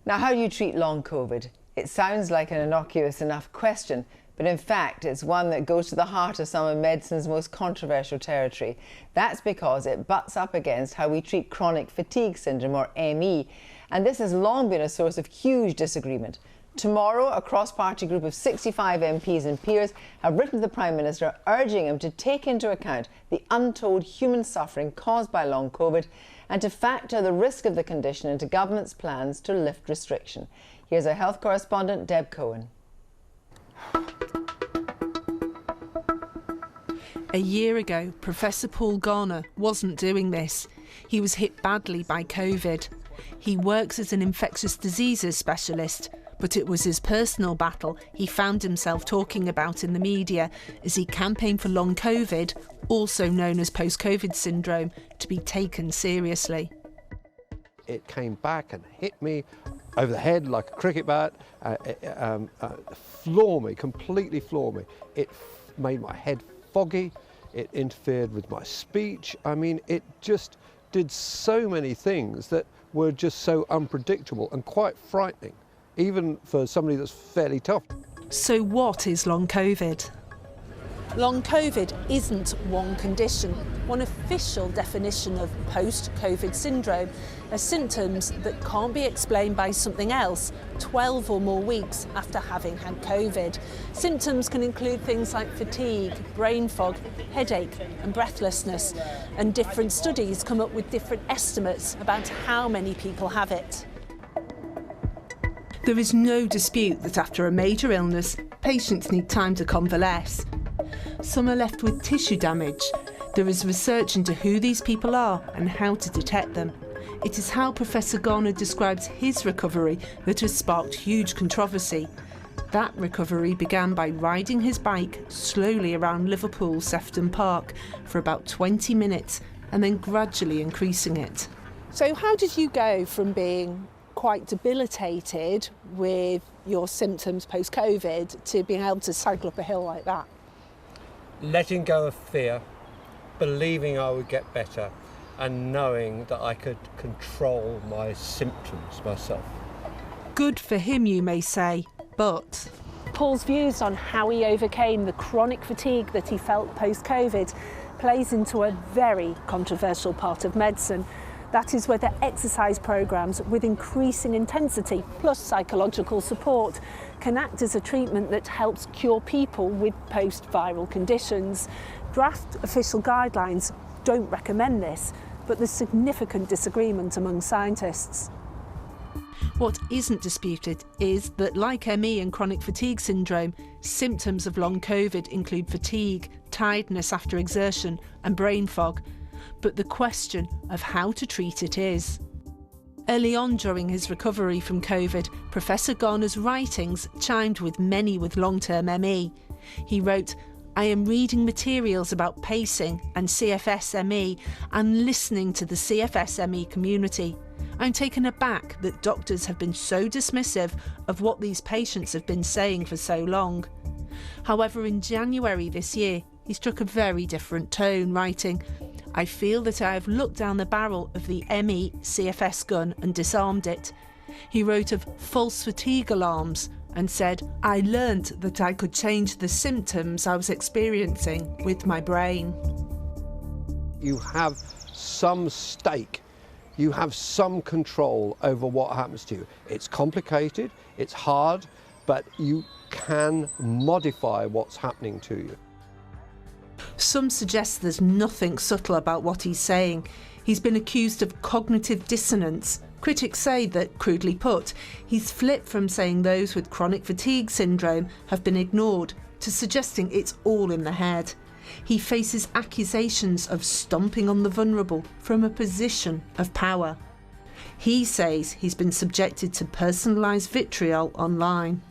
Now, how do you treat long COVID? It sounds like an innocuous enough question, but in fact, it's one that goes to the heart of some of medicine's most controversial territory. That's because it butts up against how we treat chronic fatigue syndrome, or ME, and this has long been a source of huge disagreement. Tomorrow, a cross-party group of 65 MPs and peers have written to the Prime Minister urging him to take into account the untold human suffering caused by long COVID and to factor the risk of the condition into government's plans to lift restriction. Here's our health correspondent, Deb Cohen. A year ago, Professor Paul Garner wasn't doing this. He was hit badly by COVID. He works as an infectious diseases specialist, but it was his personal battle he found himself talking about in the media as he campaigned for long COVID, also known as post-COVID syndrome, to be taken seriously. It came back and hit me over the head like a cricket bat, completely floor me. It made my head foggy, it interfered with my speech. I mean, it just did so many things that were just so unpredictable and quite frightening, even for somebody that's fairly tough. So what is long COVID? Long COVID isn't one condition. One official definition of post-COVID syndrome are symptoms that can't be explained by something else 12 or more weeks after having had COVID. Symptoms can include things like fatigue, brain fog, headache and breathlessness. And different studies come up with different estimates about how many people have it. There is no dispute that after a major illness, patients need time to convalesce. Some are left with tissue damage. There is research into who these people are and how to detect them. It is how Professor Garner describes his recovery that has sparked huge controversy. That recovery began by riding his bike slowly around Liverpool Sefton Park for about 20 minutes and then gradually increasing it. So how did you go from being quite debilitated with your symptoms post-COVID to being able to cycle up a hill like that? Letting go of fear, believing I would get better, and knowing that I could control my symptoms myself. Good for him, you may say, but Paul's views on how he overcame the chronic fatigue that he felt post-COVID plays into a very controversial part of medicine. That is whether exercise programmes with increasing intensity plus psychological support can act as a treatment that helps cure people with post-viral conditions. Draft official guidelines don't recommend this, but there's significant disagreement among scientists. What isn't disputed is that, like ME and chronic fatigue syndrome, symptoms of long COVID include fatigue, tiredness after exertion and brain fog. But the question of how to treat it is. Early on during his recovery from COVID, Professor Garner's writings chimed with many with long-term ME. He wrote, "I am reading materials about pacing and CFS-ME and listening to the CFS-ME community. I'm taken aback that doctors have been so dismissive of what these patients have been saying for so long." However, in January this year, he struck a very different tone, writing, "I feel that I have looked down the barrel of the ME CFS gun and disarmed it." He wrote of false fatigue alarms and said, "I learnt that I could change the symptoms I was experiencing with my brain." You have some stake, you have some control over what happens to you. It's complicated, it's hard, but you can modify what's happening to you. Some suggest there's nothing subtle about what he's saying. He's been accused of cognitive dissonance. Critics say that, crudely put, he's flipped from saying those with chronic fatigue syndrome have been ignored to suggesting it's all in the head. He faces accusations of stomping on the vulnerable from a position of power. He says he's been subjected to personalised vitriol online.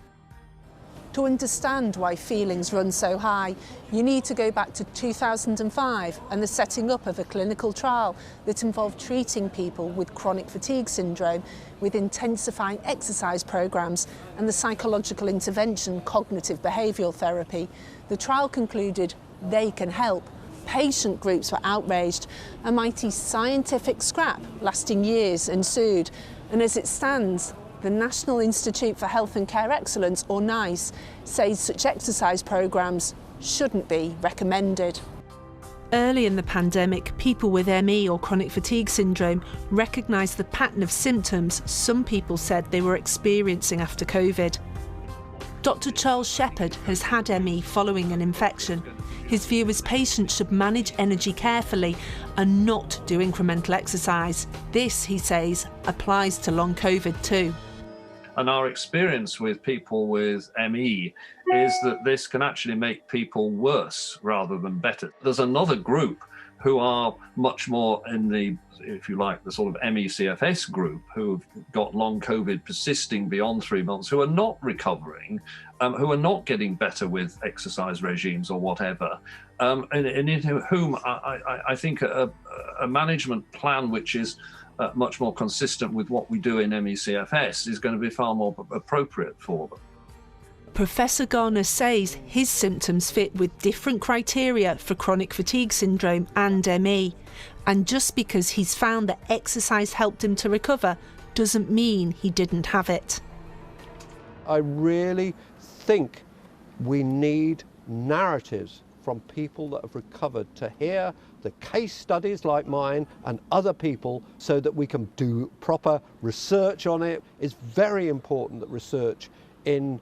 To understand why feelings run so high, you need to go back to 2005 and the setting up of a clinical trial that involved treating people with chronic fatigue syndrome with intensifying exercise programmes and the psychological intervention cognitive behavioural therapy. The trial concluded they can help. Patient groups were outraged. A mighty scientific scrap lasting years ensued. And as it stands, The National Institute for Health and Care Excellence, or NICE, says such exercise programmes shouldn't be recommended. Early in the pandemic, people with ME or chronic fatigue syndrome recognised the pattern of symptoms some people said they were experiencing after COVID. Dr. Charles Shepherd has had ME following an infection. His view is patients should manage energy carefully and not do incremental exercise. This, he says, applies to long COVID too. And our experience with people with ME is that this can actually make people worse rather than better. There's another group who are much more in the, if you like, the sort of ME/CFS group, who've got long COVID persisting beyond 3 months, who are not recovering, who are not getting better with exercise regimes or whatever, and in whom I think a management plan which is much more consistent with what we do in ME/CFS is going to be far more appropriate for them. Professor Garner says his symptoms fit with different criteria for chronic fatigue syndrome and ME. And just because he's found that exercise helped him to recover doesn't mean he didn't have it. I really think we need narratives from people that have recovered to hear the case studies like mine and other people so that we can do proper research on it. It's very important that research in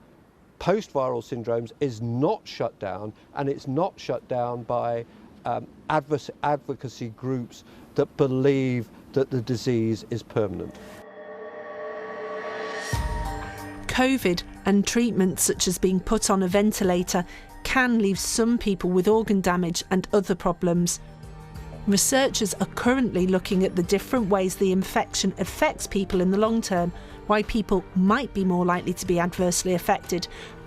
post-viral syndromes is not shut down, and it's not shut down by advocacy groups that believe that the disease is permanent. COVID and treatments such as being put on a ventilator can leave some people with organ damage and other problems. Researchers are currently looking at the different ways the infection affects people in the long term, why people might be more likely to be adversely affected,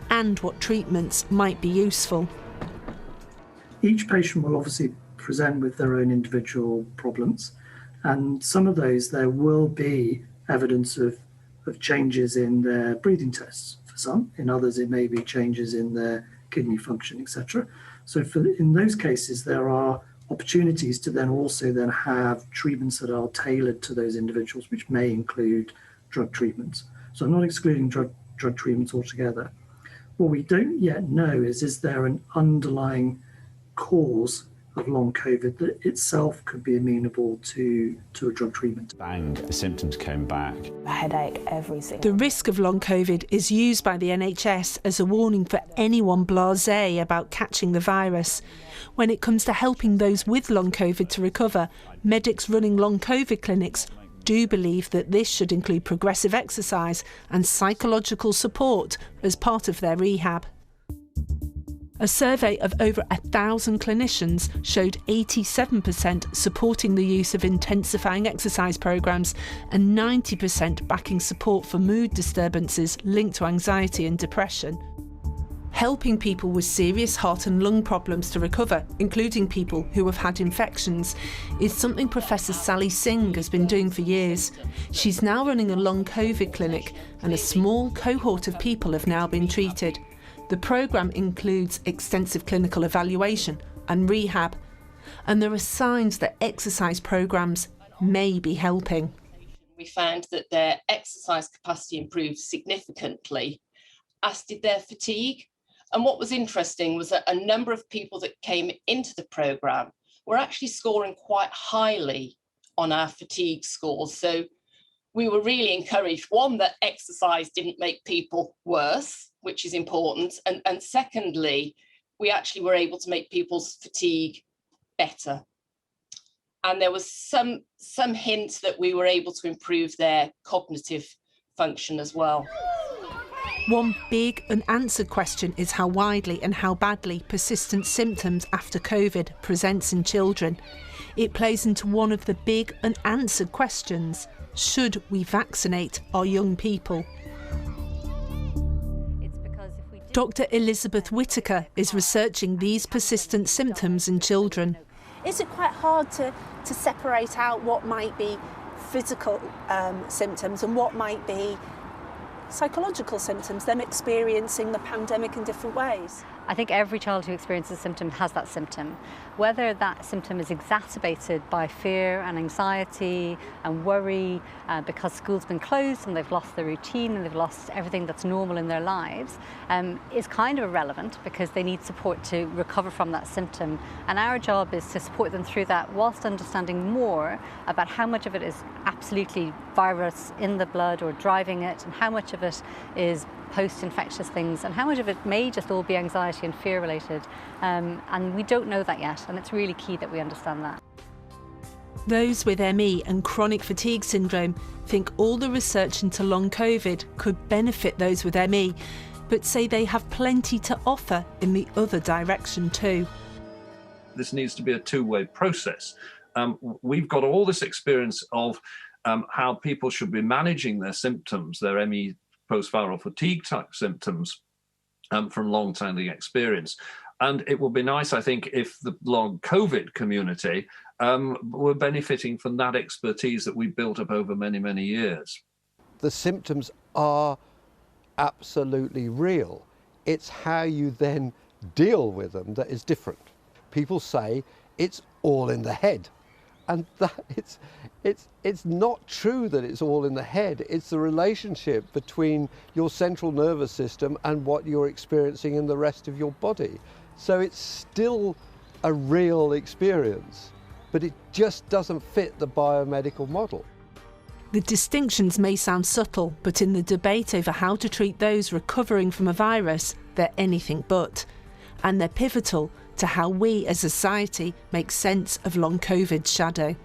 and what treatments might be useful. Each patient will obviously present with their own individual problems, and some of those there will be evidence of changes in their breathing tests for some. In others it may be changes in their kidney function, etc. So in those cases there are opportunities to then also have treatments that are tailored to those individuals, which may include drug treatments. So I'm not excluding drug treatments altogether. What we don't yet know is there an underlying cause of long COVID that itself could be amenable to a drug treatment. Bang, the symptoms came back. A headache, everything. The risk of long COVID is used by the NHS as a warning for anyone blasé about catching the virus. When it comes to helping those with long COVID to recover, medics running long COVID clinics do believe that this should include progressive exercise and psychological support as part of their rehab. A survey of over 1,000 clinicians showed 87% supporting the use of intensifying exercise programmes and 90% backing support for mood disturbances linked to anxiety and depression. Helping people with serious heart and lung problems to recover, including people who have had infections, is something Professor Sally Singh has been doing for years. She's now running a long COVID clinic, and a small cohort of people have now been treated. The programme includes extensive clinical evaluation and rehab, and there are signs that exercise programmes may be helping. We found that their exercise capacity improved significantly, as did their fatigue. And what was interesting was that a number of people that came into the programme were actually scoring quite highly on our fatigue scores. So we were really encouraged, one, that exercise didn't make people worse, which is important. And secondly, we actually were able to make people's fatigue better. And there was some hint that we were able to improve their cognitive function as well. One big unanswered question is how widely and how badly persistent symptoms after COVID presents in children. It plays into one of the big unanswered questions: should we vaccinate our young people? Dr. Elizabeth Whitaker is researching these persistent symptoms in children. Is it quite hard to separate out what might be physical symptoms and what might be psychological symptoms, them experiencing the pandemic in different ways? I think every child who experiences a symptom has that symptom. Whether that symptom is exacerbated by fear and anxiety and worry because school's been closed and they've lost their routine and they've lost everything that's normal in their lives is kind of irrelevant, because they need support to recover from that symptom. And our job is to support them through that, whilst understanding more about how much of it is absolutely virus in the blood or driving it, and how much of it is post-infectious things, and how much of it may just all be anxiety and fear related. And we don't know that yet, and it's really key that we understand that. Those with ME and chronic fatigue syndrome think all the research into long COVID could benefit those with ME, but say they have plenty to offer in the other direction too. This needs to be a two-way process. We've got all this experience of how people should be managing their symptoms, their ME post-viral fatigue type symptoms from long-standing experience. And it would be nice, I think, if the long COVID community were benefiting from that expertise that we built up over many, many years. The symptoms are absolutely real. It's how you then deal with them that is different. People say it's all in the head. And that it's not true that it's all in the head. It's the relationship between your central nervous system and what you're experiencing in the rest of your body. So it's still a real experience, but it just doesn't fit the biomedical model. The distinctions may sound subtle, but in the debate over how to treat those recovering from a virus, they're anything but. And they're pivotal to how we as a society make sense of long COVID's shadow.